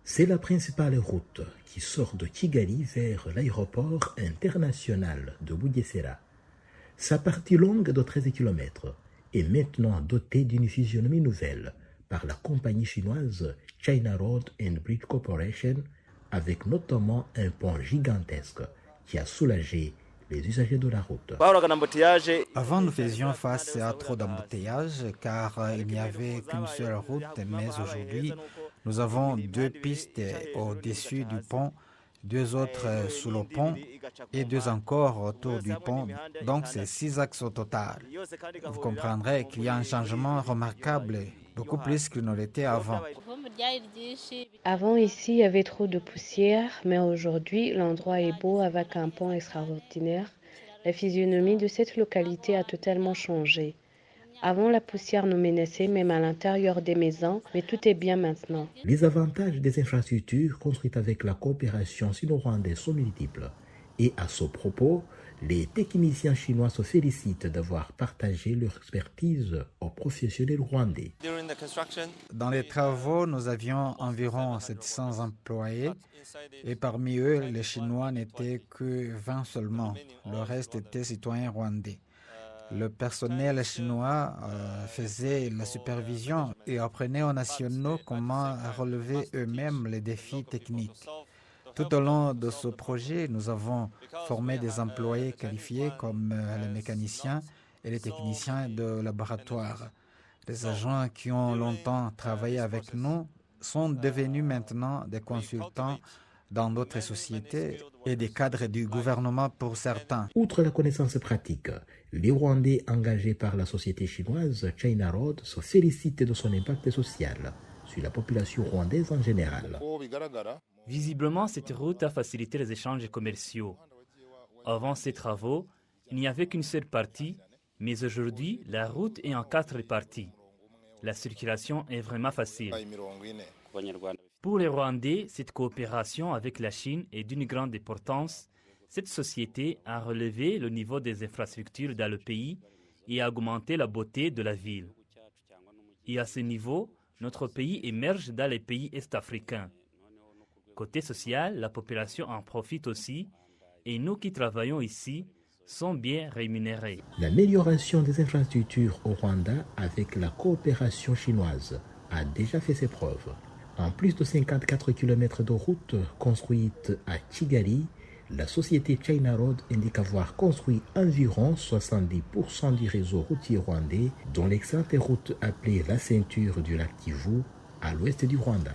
C'est la principale route qui sort de Kigali vers l'aéroport international de Bugesera. Sa partie longue de 13 km est maintenant dotée d'une physionomie nouvelle par la compagnie chinoise China Road and Bridge Corporation, avec notamment un pont gigantesque qui a soulagé les usagers de la route. Avant, nous faisions face à trop d'embouteillages car il n'y avait qu'une seule route, mais aujourd'hui, nous avons deux pistes au-dessus du pont, deux autres sous le pont et deux encore autour du pont. Donc, c'est 6 axes au total. Vous comprendrez qu'il y a un changement remarquable, beaucoup plus qu'il ne l'était avant. Avant, ici, il y avait trop de poussière, mais aujourd'hui, l'endroit est beau avec un pont extraordinaire. La physionomie de cette localité a totalement changé. Avant, la poussière nous menaçait même à l'intérieur des maisons, mais tout est bien maintenant. Les avantages des infrastructures construites avec la coopération sino-rwandaise sont multiples. Et à ce propos, les techniciens chinois se félicitent d'avoir partagé leur expertise aux professionnels rwandais. Dans les travaux, nous avions environ 700 employés et parmi eux, les Chinois n'étaient que 20 seulement. Le reste était citoyens rwandais. Le personnel chinois faisait la supervision et apprenait aux nationaux comment relever eux-mêmes les défis techniques. Tout au long de ce projet, nous avons formé des employés qualifiés comme les mécaniciens et les techniciens de laboratoire. Les agents qui ont longtemps travaillé avec nous sont devenus maintenant des consultants dans d'autres sociétés et des cadres du gouvernement pour certains. Outre la connaissance pratique, les Rwandais engagés par la société chinoise China Road se félicitent de son impact social sur la population rwandaise en général. Visiblement, cette route a facilité les échanges commerciaux. Avant ces travaux, il n'y avait qu'une seule partie, mais aujourd'hui, la route est en 4 parties. La circulation est vraiment facile. Pour les Rwandais, cette coopération avec la Chine est d'une grande importance. Cette société a relevé le niveau des infrastructures dans le pays et a augmenté la beauté de la ville. Et à ce niveau, notre pays émerge dans les pays est-africains. Côté social, la population en profite aussi et nous qui travaillons ici sont bien rémunérés. L'amélioration des infrastructures au Rwanda avec la coopération chinoise a déjà fait ses preuves. En plus de 54 km de routes construites à Kigali, la société China Road indique avoir construit environ 70% du réseau routier rwandais, dont l'excellente route appelée la ceinture du lac Kivu à l'ouest du Rwanda.